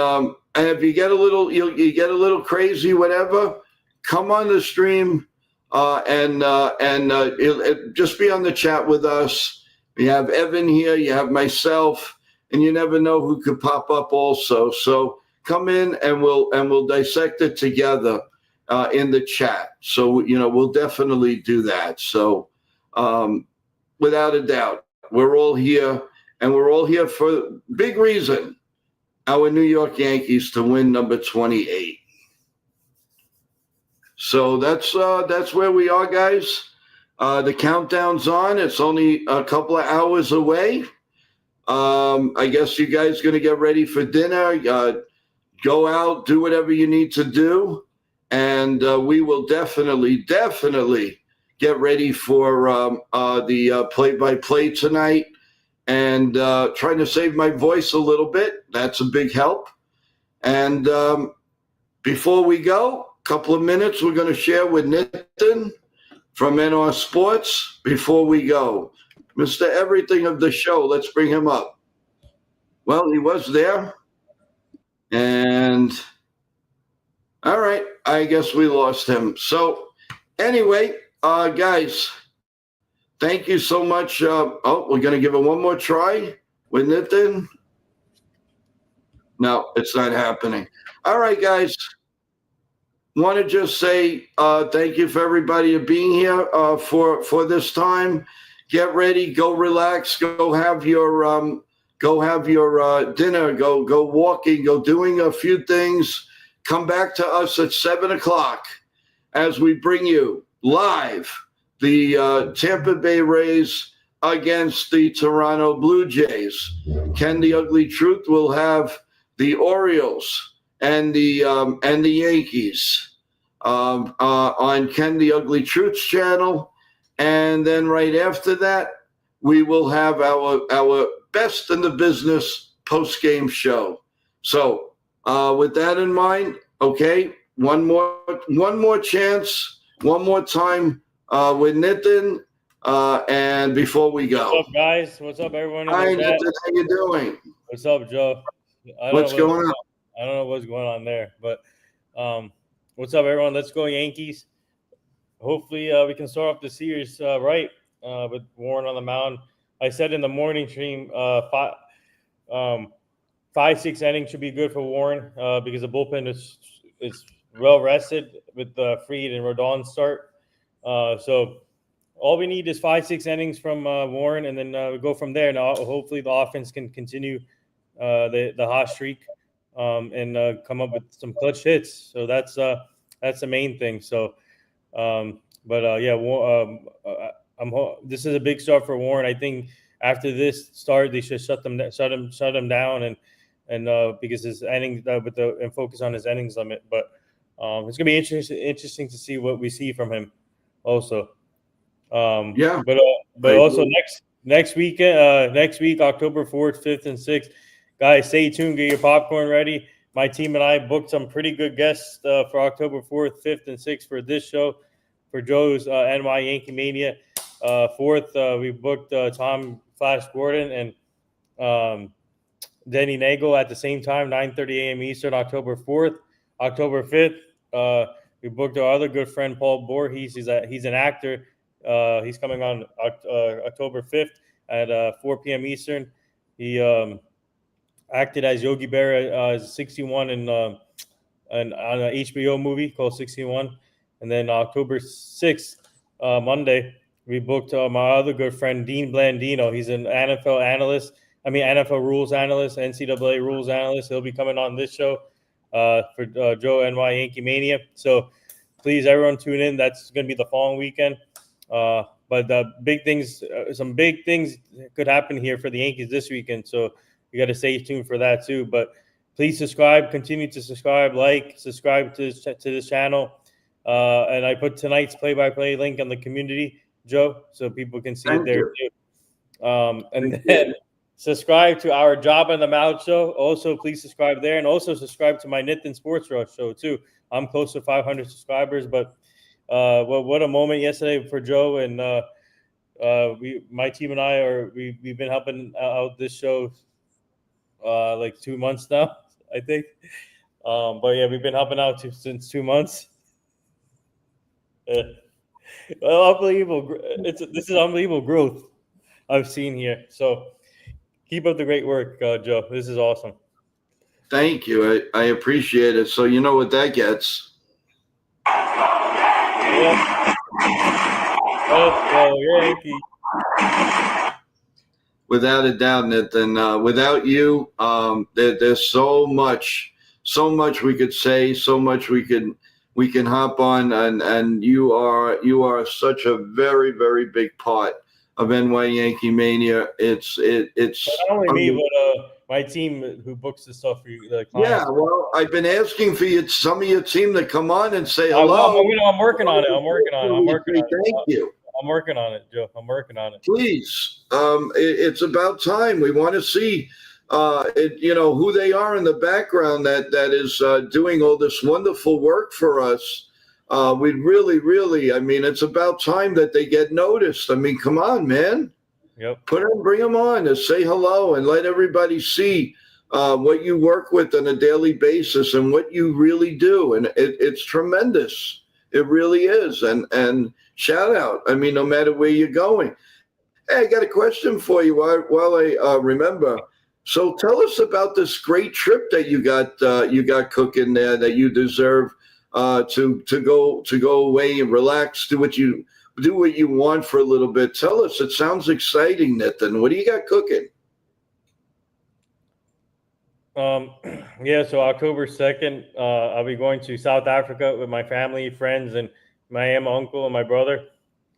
if you get a little you get a little crazy, whatever, come on the stream and just be on the chat with us. You have Evan here, you have myself, and you never know who could pop up also. So come in and we'll dissect it together in the chat. So we'll definitely do that. So without a doubt, we're all here, and we're all here for big reason. Our New York Yankees to win number 28. So that's where we are, guys. The countdown's on. It's only a couple of hours away. I guess you guys going to get ready for dinner. Go out, do whatever you need to do, and we will definitely get ready for the play-by-play tonight. And trying to save my voice a little bit. That's a big help. And before we go, a couple of minutes we're going to share with Nitin from NR Sports before we go. Mr. Everything of the show, let's bring him up. Well, he was there. And all right, I guess we lost him. So anyway, guys, thank you so much. We're going to give it one more try with Nitin. No, it's not happening. All right, guys. Want to just say thank you for everybody being here for this time. Get ready, go relax, go have your dinner, go walking, go doing a few things. Come back to us at 7:00 as we bring you live the Tampa Bay Rays against the Toronto Blue Jays. Ken the Ugly Truth will have the Orioles and the Yankees on Ken the Ugly Truth's channel. And then right after that, we will have our best in the business post-game show. So with that in mind, okay, one more chance, one more time with Nitin, and before we go. What's up, guys? What's up, everyone? Hi, Nitin. How you doing? What's up, Joe? What's going on? I don't know what's going on there, but what's up, everyone? Let's go Yankees. Hopefully, we can start off the series right with Warren on the mound. I said in the morning stream, 5-6 innings should be good for Warren because the bullpen is well rested with Fried and Rodon start. So all we need is 5-6 innings from Warren, and then we go from there. Now, hopefully, the offense can continue the hot streak and come up with some clutch hits. So that's the main thing. So, this is a big start for Warren. I think after this start, they should shut him down, and because his innings and focus on his innings limit. But it's gonna be interesting to see what we see from him. Also, but also next week, October 4th, 5th, and 6th, guys, stay tuned. Get your popcorn ready. My team and I booked some pretty good guests for October 4th, 5th, and 6th for this show, for Joe's NY Yankee Mania. 4th, we booked Tom Flash Gordon and Denny Nagel at the same time, 9:30 a.m. Eastern, October 4th. October 5th, we booked our other good friend, Paul Voorhees. He's an actor. He's coming on October 5th at 4 p.m. Eastern. He acted as Yogi Berra 61 on an HBO movie called 61. And then October 6th, Monday, we booked my other good friend, Dean Blandino. He's an NFL rules analyst, NCAA rules analyst. He'll be coming on this show for Joe NY Yankee Mania. So please, everyone, tune in. That's going to be the following weekend. But the big things, some big things could happen here for the Yankees this weekend. So you got to stay tuned for that too. But please subscribe. Continue to subscribe, subscribe to this channel. And I put tonight's play-by-play link on the community, Joe, so people can see it there too. And then subscribe to our Job in the Mouth show. Also, please subscribe there, and also subscribe to my Nathan Sports Rush show too. I'm close to 500 subscribers, but well, what a moment yesterday for Joe, and my team and I we've been helping out this show like 2 months now, I think. But yeah, we've been helping out since 2 months. Well, unbelievable! This is unbelievable growth I've seen here. So keep up the great work, Joe. This is awesome. Thank you. I appreciate it. So you know what that gets. Yeah. Let's go, Yankee. Without a doubt, Nathan. Without you, there's so much we could say, so much we can hop on, and you are such a very, very big part of NY Yankee Mania. It's not only me, but my team who books the stuff for you. Yeah, well, I've been asking for some of your team to come on and say hello. I'm working on it. Thank you. I'm working on it, Joe. I'm working on it. Please, it's about time. We want to see, who they are in the background that is doing all this wonderful work for us. We really, I mean, it's about time that they get noticed. I mean, come on, man. Yep. Bring them on to say hello and let everybody see what you work with on a daily basis and what you really do. And it's tremendous. It really is. And shout out. I mean, no matter where you're going. Hey, I got a question for you while I remember. So tell us about this great trip that you got cooking there that you deserve to go away and relax, do what you want for a little bit. Tell us. It sounds exciting, Nathan. What do you got cooking? Yeah, so October 2nd, I'll be going to South Africa with my family, friends, and my aunt, my uncle, and my brother.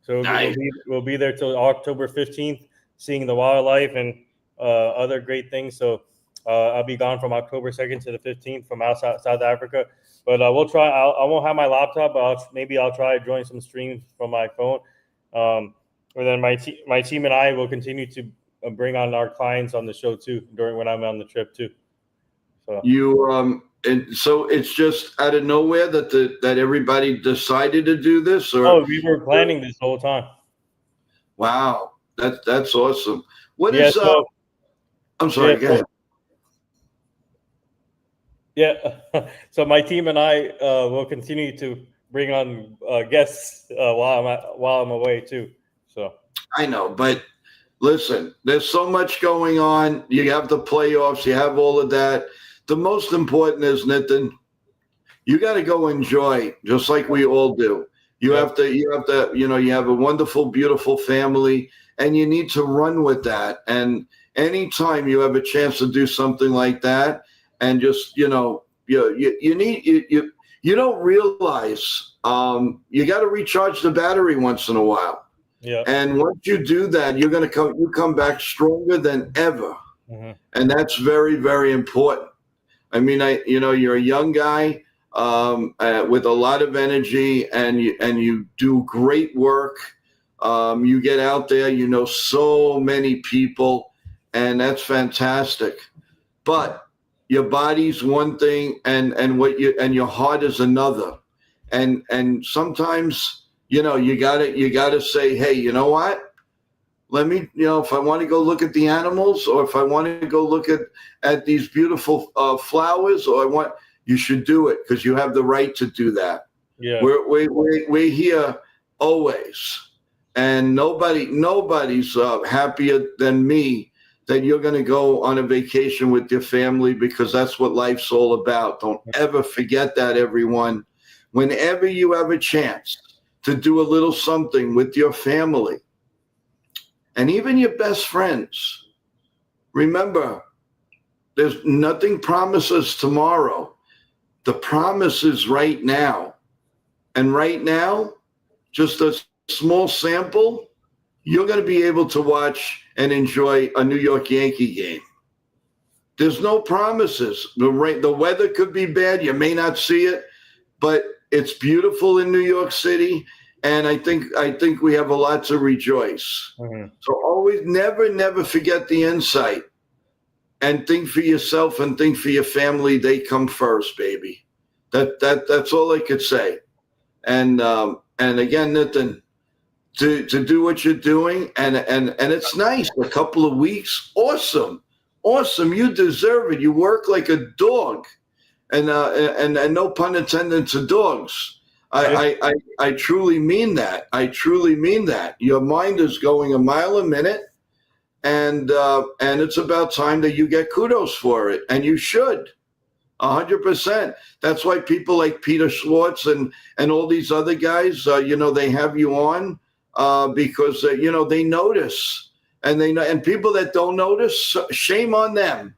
So nice. we'll be there till October 15th, seeing the wildlife and other great things. So I'll be gone from October 2nd to the 15th from outside South Africa. But we'll try. I won't have my laptop, but maybe I'll try to join some streams from my phone. And then my team and I will continue to bring on our clients on the show too when I'm on the trip too. So and so it's just out of nowhere that everybody decided to do this, or we were planning this whole time. Wow, that's awesome. What is I'm sorry. Go ahead. Yeah, so my team and I will continue to bring on guests while I'm away too. So I know, but listen, there's so much going on. You have the playoffs, you have all of that. The most important is, Nathan, you got to go enjoy, just like we all do. You have to, you have a wonderful, beautiful family, and you need to run with that. And anytime you have a chance to do something like that, and just, you don't realize you got to recharge the battery once in a while. Yeah. And once you do that, you come back stronger than ever. Mm-hmm. And that's very, very important. I mean, you're a young guy with a lot of energy, and you do great work. You get out there, so many people, and that's fantastic. But your body's one thing, and your heart is another. And sometimes, you gotta say, hey, you know what? Let me, if I want to go look at the animals, or if I want to go look at these beautiful flowers, you should do it, because you have the right to do that. Yeah, we're here always, and nobody's happier than me that you're going to go on a vacation with your family, because that's what life's all about. Don't ever forget that, everyone. Whenever you have a chance to do a little something with your family, and even your best friends, remember, there's nothing promises tomorrow. The promise is right now. And right now, just a small sample, you're going to be able to watch and enjoy a New York Yankee game. There's no promises. The weather could be bad. You may not see it, but it's beautiful in New York City, and I think we have a lot to rejoice. Mm-hmm. So always, never forget the insight, and think for yourself and think for your family. They come first, baby. That's all I could say. And again, Nathan, to do what you're doing, and it's nice. A couple of weeks, awesome. You deserve it. You work like a dog, and no pun intended to dogs. I truly mean that. I truly mean that. Your mind is going a mile a minute, and it's about time that you get kudos for it, and you should. 100%. That's why people like Peter Schwartz and all these other guys, they have you on because they notice, and people that don't notice, shame on them.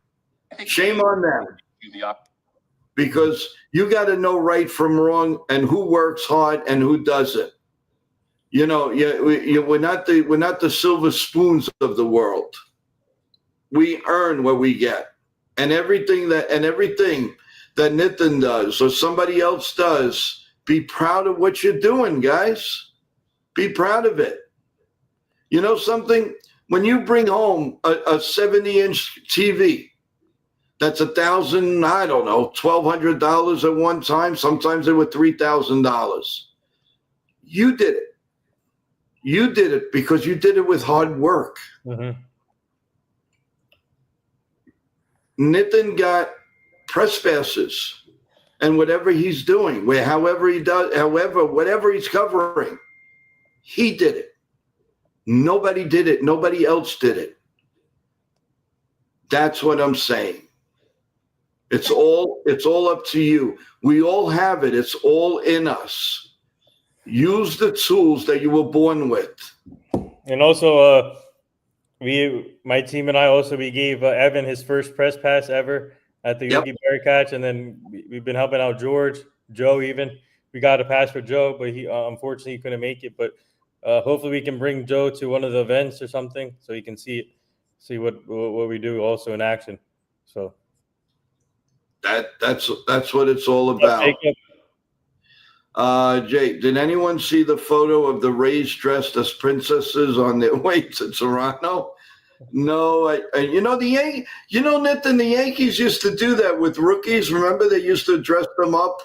Shame on them. Because you got to know right from wrong and who works hard and who doesn't. We're not the silver spoons of the world. We earn what we get. And everything that Nitin does or somebody else does, be proud of what you're doing, guys. Be proud of it. You know something? When you bring home a 70-inch TV, that's $1,000, I don't know, $1,200 at one time. Sometimes they were $3,000. You did it. You did it because you did it with hard work. Mm-hmm. Nitin got press passes and whatever he's doing, whatever he's covering, he did it. Nobody did it. Nobody else did it. That's what I'm saying. It's all up to you. We all have it. It's all in us. Use the tools that you were born with. And also, my team and I we gave Evan his first press pass ever at the Yogi Berra catch, and then we've been helping out Joe even. We got a pass for Joe, but he unfortunately couldn't make it. But hopefully we can bring Joe to one of the events or something so he can see what we do also in action. So that's what it's all about. Jay, did anyone see the photo of the Rays dressed as princesses on their way to Toronto? No, Nathan, the Yankees used to do that with rookies. Remember, they used to dress them up,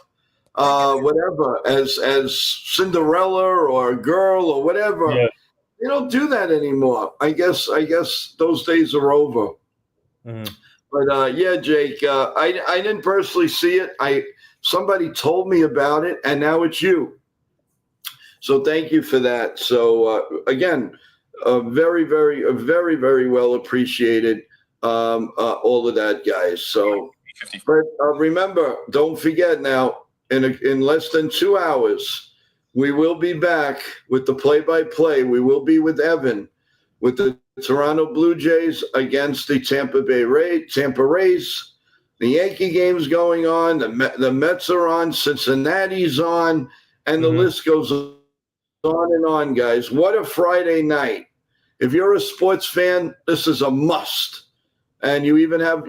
whatever, as Cinderella or a girl or whatever. Yeah. They don't do that anymore. I guess those days are over. Mm-hmm. But Jake, I didn't personally see it. Somebody told me about it, and now it's you. So thank you for that. So again, very, very well appreciated. All of that, guys. So, but remember, don't forget now. In less than 2 hours, we will be back with the play-by-play. We will be with Evan with the Toronto Blue Jays against the Tampa Rays. The Yankee game's going on. The Mets are on. Cincinnati's on. And the list goes on and on, guys. What a Friday night. If you're a sports fan, this is a must. And you even have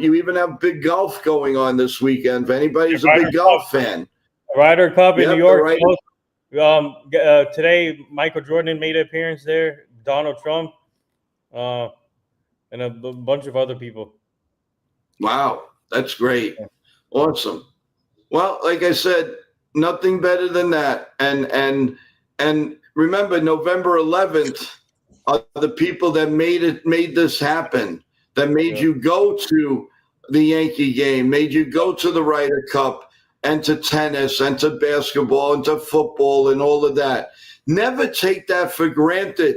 big golf going on this weekend. If anybody's a big golf fan. Ryder Cup in New York. Today, Michael Jordan made an appearance there. Donald Trump. And a bunch of other people. Wow. That's great. Awesome. Well, like I said, nothing better than that. And remember, November 11th are the people that made this happen, that made you go to the Yankee game, made you go to the Ryder Cup and to tennis and to basketball and to football and all of that. Never take that for granted.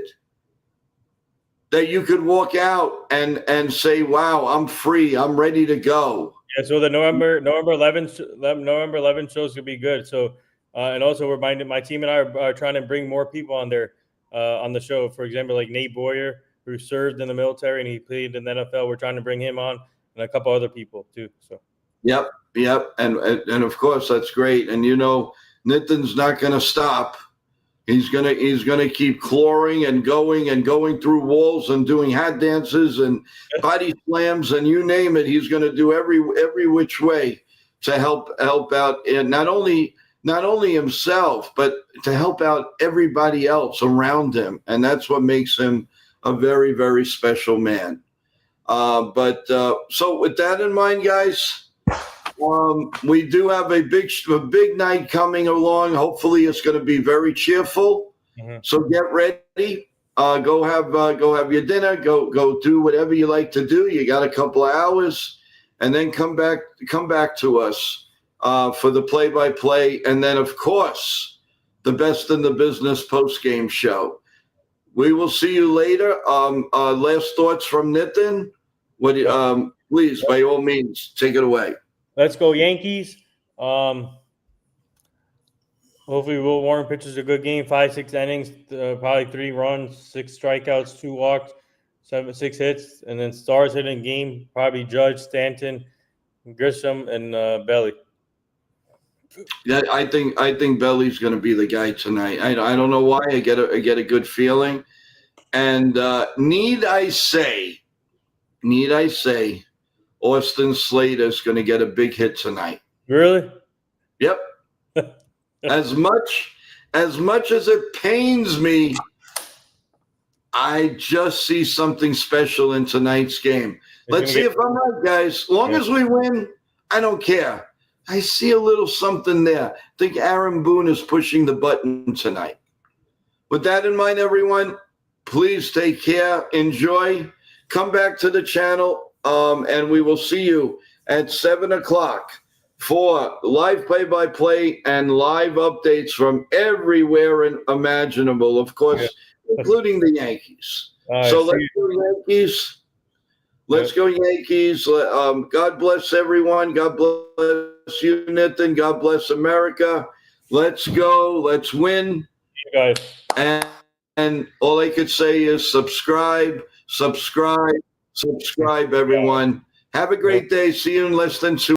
That you could walk out and say, "Wow, I'm free. I'm ready to go." Yeah. So the November 11th shows could be good. So and also my team and I are trying to bring more people on there on the show. For example, like Nate Boyer, who served in the military and he played in the NFL. We're trying to bring him on, and a couple other people too. So. Yep, and of course that's great. And Nitin's not going to stop He's gonna keep clawing and going through walls and doing hat dances and body slams and you name it. He's gonna do every which way to help out, and not only himself, but to help out everybody else around him. And that's what makes him a very, very special man. So with that in mind, guys, we do have a big night coming along. Hopefully it's going to be very cheerful. Mm-hmm. So get ready. Go have your dinner. Go do whatever you like to do. You got a couple of hours, and then come back to us for the play-by-play, and then of course the best in the business post-game show. We will see you later. Last thoughts from Nitin. Please, by all means, take it away. Let's go Yankees. Hopefully Will Warren pitches a good game, 5-6 innings, probably 3 runs, 6 strikeouts, 2 walks, 6 hits, and then stars hitting game, probably Judge, Stanton, Grisham, and Belly. Yeah, I think Belly's going to be the guy tonight. I don't know why. I get a good feeling. And need I say, Austin Slater's going to get a big hit tonight. Really? Yep. As much as it pains me, I just see something special in tonight's game. Let's see if I'm right, guys. As long as we win, I don't care. I see a little something there. I think Aaron Boone is pushing the button tonight. With that in mind, everyone, please take care. Enjoy. Come back to the channel. And we will see you at 7 o'clock for live play-by-play and live updates from everywhere imaginable, of course, including the Yankees. So let's go Yankees. Let's go Yankees. God bless everyone. God bless you, Nitin. God bless America. Let's go. Let's win. You guys. And all I could say is subscribe, everyone. Have a great day. See you in less than 2